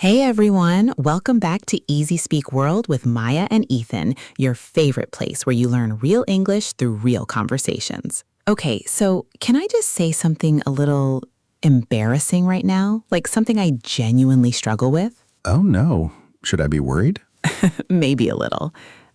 Hey everyone, welcome back to Easy Speak World with Maya and Ethan, your favorite place where you learn real English through real conversations. Okay, so can I just say something a little embarrassing right now? Like something I genuinely struggle with? Oh no. Should I be worried? Maybe a little.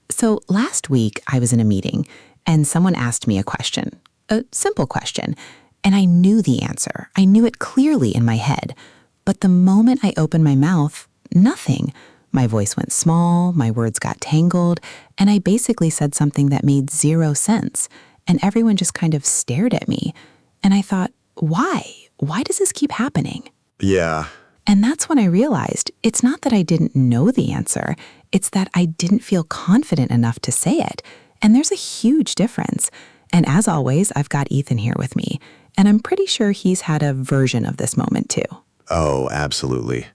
So last week I was in a meeting and someone asked me a question, a simple question, and I knew the answer. I knew it clearly in my head. But the moment I opened my mouth, nothing. My voice went small, my words got tangled, and I basically said something that made zero sense. And everyone just kind of stared at me. And I thought, why? Why does this keep happening? Yeah. And that's when I realized it's not that I didn't know the answer, it's that I didn't feel confident enough to say it. And there's a huge difference. And as always, I've got Ethan here with me, and I'm pretty sure he's had a version of this moment too. Oh, absolutely.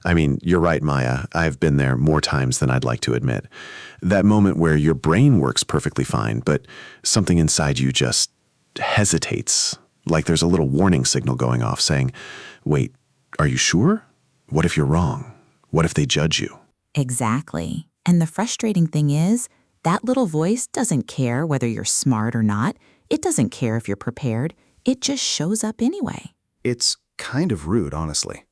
I mean, you're right, Maya. I've been there more times than I'd like to admit. That moment where your brain works perfectly fine, but something inside you just hesitates, like there's a little warning signal going off saying, wait, are you sure? What if you're wrong? What if they judge you? Exactly. And the frustrating thing is, that little voice doesn't care whether you're smart or not. It doesn't care if you're prepared. It just shows up anyway. It's kind of rude, honestly.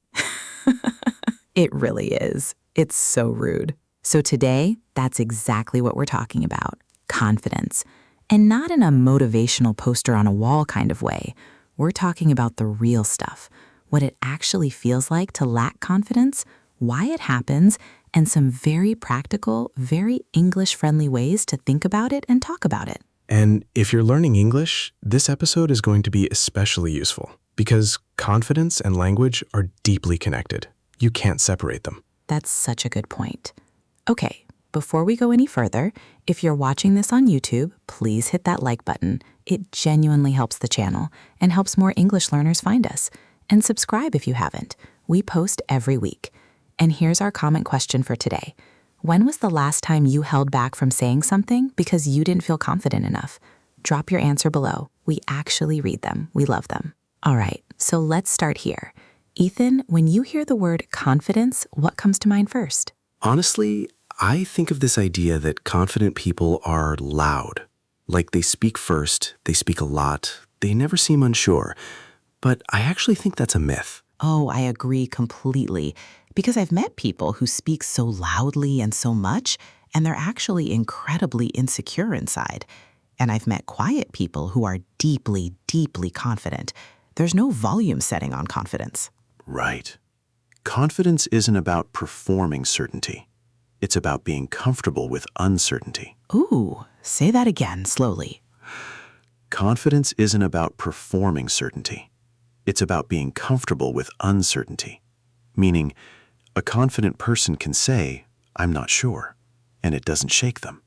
It really is. It's so rude. So today, that's exactly what we're talking about. Confidence. And not in a motivational poster on a wall kind of way. We're talking about the real stuff. What it actually feels like to lack confidence, why it happens, and some very practical, very English-friendly ways to think about it and talk about it. And if you're learning English, this episode is going to be especially useful because confidence and language are deeply connected. You can't separate them. That's such a good point. Okay, before we go any further, if you're watching this on YouTube, please hit that like button. It genuinely helps the channel and helps more English learners find us. And subscribe if you haven't. We post every week. And here's our comment question for today. When was the last time you held back from saying something because you didn't feel confident enough? Drop your answer below. We actually read them. We love them. All right, so let's start here. Ethan, when you hear the word confidence, what comes to mind first? Honestly, I think of this idea that confident people are loud. Like they speak first, they speak a lot, they never seem unsure. But I actually think that's a myth. Oh, I agree completely. Because I've met people who speak so loudly and so much, and they're actually incredibly insecure inside. And I've met quiet people who are deeply, deeply confident. There's no volume setting on confidence. Right. Confidence isn't about performing certainty. It's about being comfortable with uncertainty. Ooh, say that again slowly. Confidence isn't about performing certainty. It's about being comfortable with uncertainty. Meaning, a confident person can say, I'm not sure, and it doesn't shake them.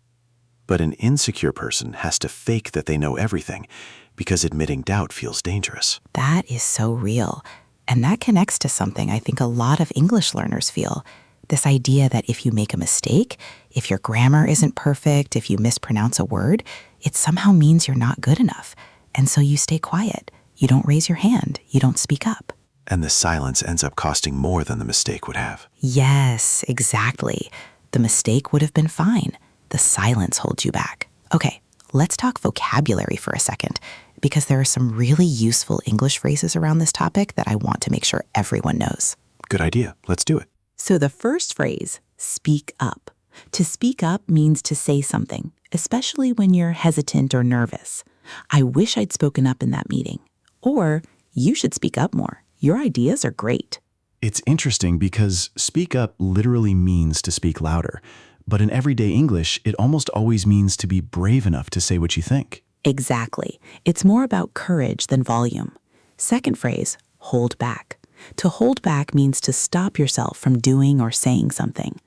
But an insecure person has to fake that they know everything because admitting doubt feels dangerous. That is so real. And that connects to something I think a lot of English learners feel. This idea that if you make a mistake, if your grammar isn't perfect, if you mispronounce a word, it somehow means you're not good enough. And so you stay quiet. You don't raise your hand. You don't speak up. And the silence ends up costing more than the mistake would have. Yes, exactly. The mistake would have been fine. The silence holds you back. Okay, let's talk vocabulary for a second, because there are some really useful English phrases around this topic that I want to make sure everyone knows. Good idea. Let's do it. So the first phrase, speak up. To speak up means to say something, especially when you're hesitant or nervous. I wish I'd spoken up in that meeting. Or, you should speak up more. Your ideas are great. It's interesting because speak up literally means to speak louder. But in everyday English, it almost always means to be brave enough to say what you think. Exactly. It's more about courage than volume. Second phrase, hold back. To hold back means to stop yourself from doing or saying something.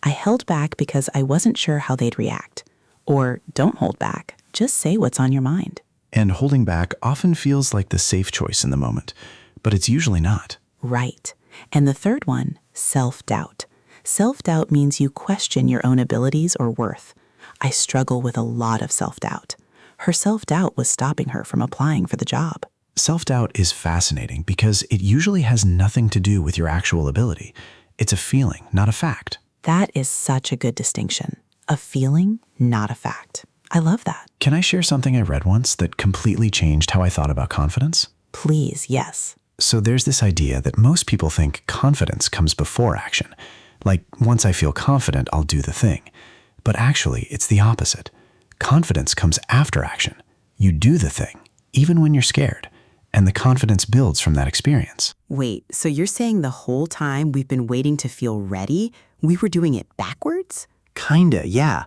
I held back because I wasn't sure how they'd react. Or don't hold back. Just say what's on your mind. And holding back often feels like the safe choice in the moment, but it's usually not. Right. And the third one, self-doubt. Self-doubt means you question your own abilities or worth. I struggle with a lot of self-doubt. Her self-doubt was stopping her from applying for the job. Self-doubt is fascinating because it usually has nothing to do with your actual ability. It's a feeling, not a fact. That is such a good distinction. A feeling, not a fact. I love that. Can I share something I read once that completely changed how I thought about confidence? Please, yes. So there's this idea that most people think confidence comes before action. Like, once I feel confident, I'll do the thing. But actually, it's the opposite. Confidence comes after action. You do the thing, even when you're scared. And the confidence builds from that experience. Wait, so you're saying the whole time we've been waiting to feel ready, we were doing it backwards? Kinda, yeah.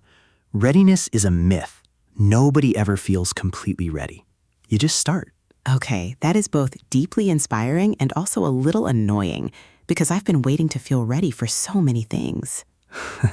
Readiness is a myth. Nobody ever feels completely ready. You just start. Okay, that is both deeply inspiring and also a little annoying, because I've been waiting to feel ready for so many things.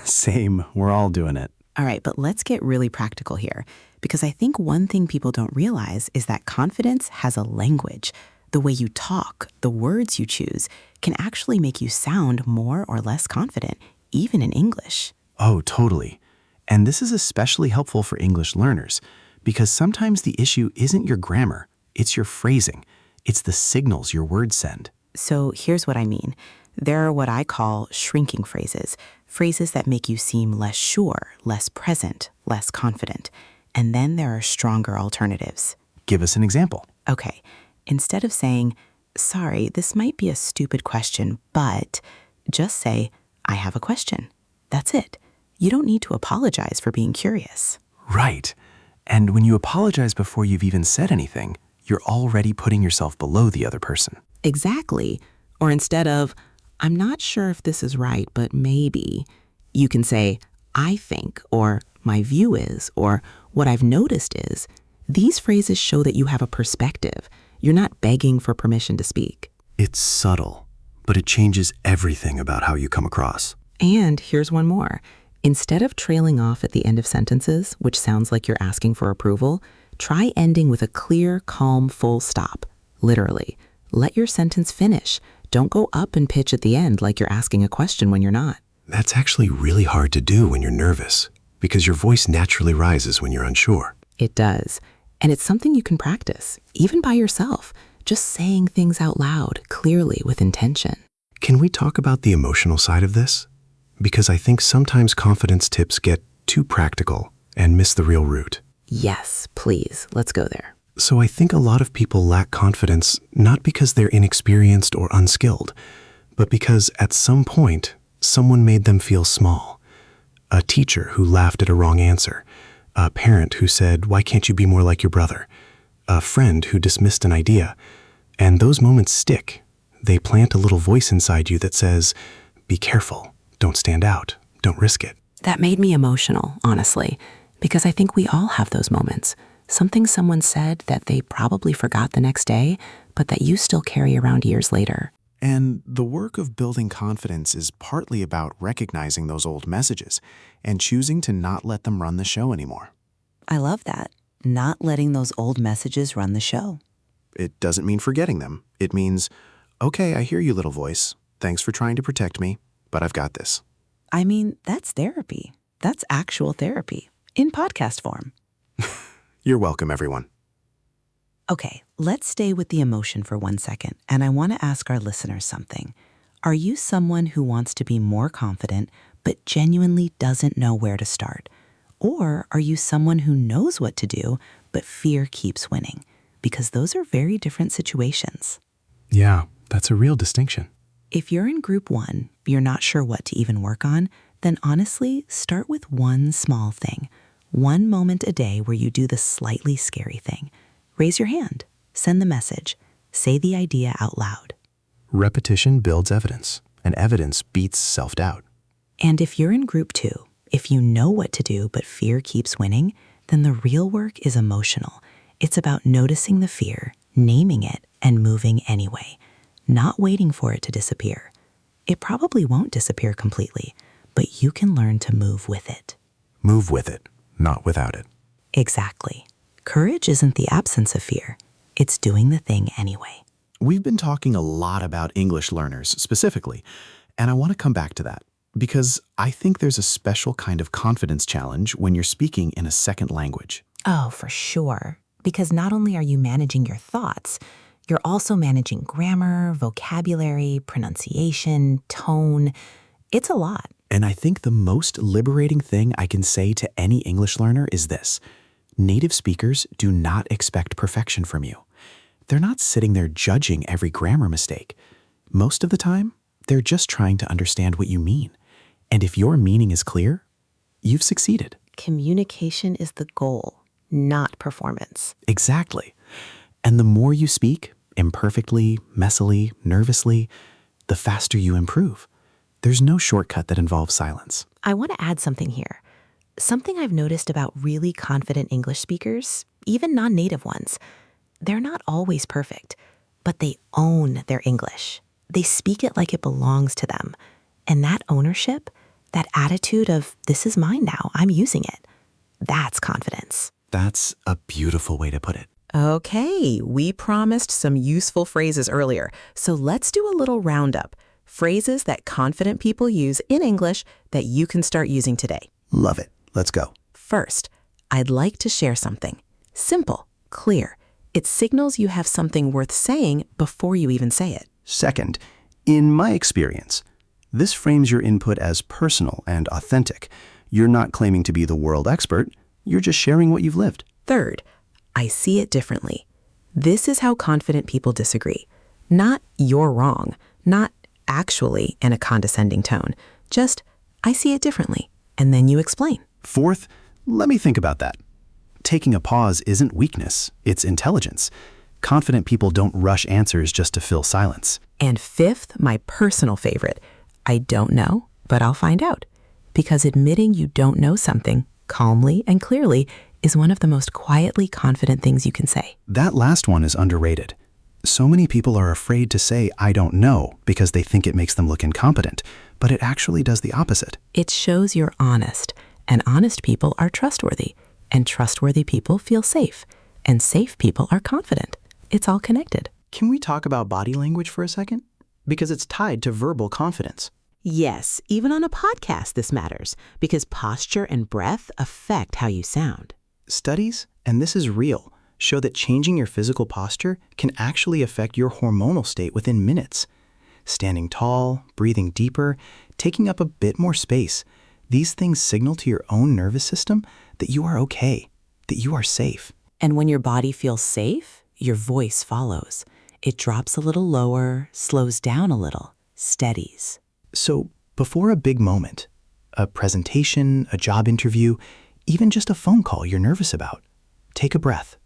Same, we're all doing it. All right, but let's get really practical here, because I think one thing people don't realize is that confidence has a language. The way you talk, the words you choose, can actually make you sound more or less confident, even in English. Oh, totally. And this is especially helpful for English learners, because sometimes the issue isn't your grammar, it's your phrasing. It's the signals your words send. So here's what I mean. There are what I call shrinking phrases, phrases that make you seem less sure, less present, less confident. And then there are stronger alternatives. Give us an example. Okay, instead of saying, sorry, this might be a stupid question, but just say, I have a question. That's it. You don't need to apologize for being curious. Right. And when you apologize before you've even said anything, you're already putting yourself below the other person. Exactly. Or instead of, I'm not sure if this is right, but maybe, you can say, I think, or my view is, or what I've noticed is. These phrases show that you have a perspective. You're not begging for permission to speak. It's subtle, but it changes everything about how you come across. And here's one more. Instead of trailing off at the end of sentences, which sounds like you're asking for approval, try ending with a clear, calm, full stop. Literally. Let your sentence finish. Don't go up and pitch at the end like you're asking a question when you're not. That's actually really hard to do when you're nervous, because your voice naturally rises when you're unsure. It does. And it's something you can practice, even by yourself, just saying things out loud, clearly with intention. Can we talk about the emotional side of this? Because I think sometimes confidence tips get too practical and miss the real root. Yes, please, let's go there. So I think a lot of people lack confidence not because they're inexperienced or unskilled, but because at some point, someone made them feel small. A teacher who laughed at a wrong answer. A parent who said, why can't you be more like your brother? A friend who dismissed an idea. And those moments stick. They plant a little voice inside you that says, be careful, don't stand out, don't risk it. That made me emotional, honestly, because I think we all have those moments. Something someone said that they probably forgot the next day, but that you still carry around years later. And the work of building confidence is partly about recognizing those old messages and choosing to not let them run the show anymore. I love that. Not letting those old messages run the show. It doesn't mean forgetting them. It means, okay, I hear you, little voice. Thanks for trying to protect me, but I've got this. I mean, that's therapy. That's actual therapy in podcast form. You're welcome, everyone. Okay, let's stay with the emotion for 1 second, and I want to ask our listeners something. Are you someone who wants to be more confident, but genuinely doesn't know where to start? Or are you someone who knows what to do, but fear keeps winning? Because those are very different situations. Yeah, that's a real distinction. If you're in group 1, you're not sure what to even work on, then honestly, start with one small thing. One moment a day where you do the slightly scary thing. Raise your hand, send the message, say the idea out loud. Repetition builds evidence, and evidence beats self-doubt. And if you're in group 2, if you know what to do but fear keeps winning, then the real work is emotional. It's about noticing the fear, naming it, and moving anyway, not waiting for it to disappear. It probably won't disappear completely, but you can learn to move with it. Move with it, not without it. Exactly. Courage isn't the absence of fear. It's doing the thing anyway. We've been talking a lot about English learners specifically, and I want to come back to that because I think there's a special kind of confidence challenge when you're speaking in a second language. Oh, for sure. Because not only are you managing your thoughts, You're also managing grammar, vocabulary, pronunciation, tone. It's a lot. And I think the most liberating thing I can say to any English learner is this. Native speakers do not expect perfection from you. They're not sitting there judging every grammar mistake. Most of the time, they're just trying to understand what you mean. And if your meaning is clear, you've succeeded. Communication is the goal, not performance. Exactly. And the more you speak, imperfectly, messily, nervously, the faster you improve. There's no shortcut that involves silence. I want to add something here. Something I've noticed about really confident English speakers, even non-native ones, they're not always perfect, but they own their English. They speak it like it belongs to them. And that ownership, that attitude of, this is mine now, I'm using it, that's confidence. That's a beautiful way to put it. Okay, we promised some useful phrases earlier, so let's do a little roundup. Phrases that confident people use in English that you can start using today. Love it. Let's go. First, I'd like to share something. Simple, clear. It signals you have something worth saying before you even say it. Second, in my experience, this frames your input as personal and authentic. You're not claiming to be the world expert. You're just sharing what you've lived. Third, I see it differently. This is how confident people disagree. Not you're wrong, not actually in a condescending tone. Just, I see it differently. And then you explain. Fourth, let me think about that. Taking a pause isn't weakness, it's intelligence. Confident people don't rush answers just to fill silence. And fifth, my personal favorite, I don't know, but I'll find out. Because admitting you don't know something calmly and clearly is one of the most quietly confident things you can say. That last one is underrated. So many people are afraid to say, I don't know, because they think it makes them look incompetent, but it actually does the opposite. It shows you're honest, and honest people are trustworthy, and trustworthy people feel safe, and safe people are confident. It's all connected. Can we talk about body language for a second? Because it's tied to verbal confidence. Yes, even on a podcast this matters, because posture and breath affect how you sound. Studies, and this is real, show that changing your physical posture can actually affect your hormonal state within minutes. Standing tall, breathing deeper, taking up a bit more space, these things signal to your own nervous system that you are okay, that you are safe. And when your body feels safe, your voice follows. It drops a little lower, slows down a little, steadies. So before a big moment, a presentation, a job interview, even just a phone call you're nervous about, take a breath,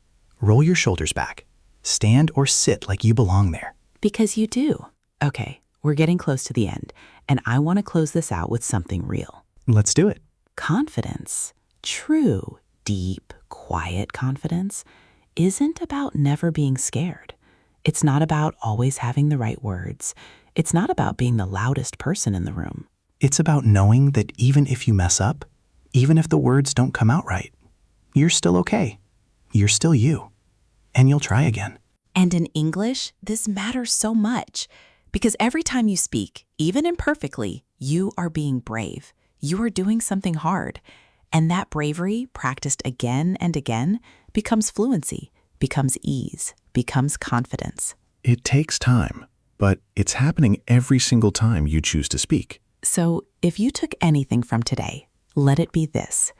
roll your shoulders back, stand or sit like you belong there. Because you do. Okay, we're getting close to the end, and I want to close this out with something real. Let's do it. Confidence, true, deep, quiet confidence, isn't about never being scared. It's not about always having the right words. It's not about being the loudest person in the room. It's about knowing that even if you mess up, even if the words don't come out right, you're still okay. You're still you. And you'll try again. And in English, this matters so much. Because every time you speak, even imperfectly, you are being brave. You are doing something hard. And that bravery, practiced again and again, becomes fluency, becomes ease, becomes confidence. It takes time, but it's happening every single time you choose to speak. So if you took anything from today, let it be this.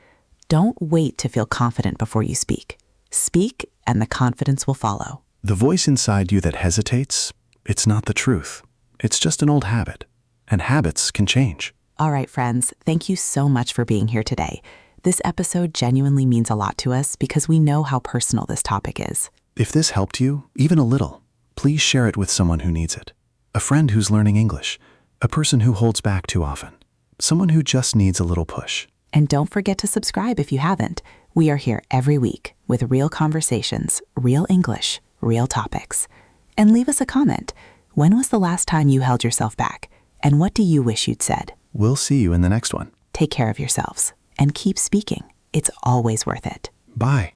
Don't wait to feel confident before you speak. Speak, and the confidence will follow. The voice inside you that hesitates, it's not the truth. It's just an old habit, and habits can change. All right, friends, thank you so much for being here today. This episode genuinely means a lot to us because we know how personal this topic is. If this helped you, even a little, please share it with someone who needs it. A friend who's learning English, a person who holds back too often, someone who just needs a little push. And don't forget to subscribe if you haven't. We are here every week with real conversations, real English, real topics. And leave us a comment. When was the last time you held yourself back? And what do you wish you'd said? We'll see you in the next one. Take care of yourselves and keep speaking. It's always worth it. Bye.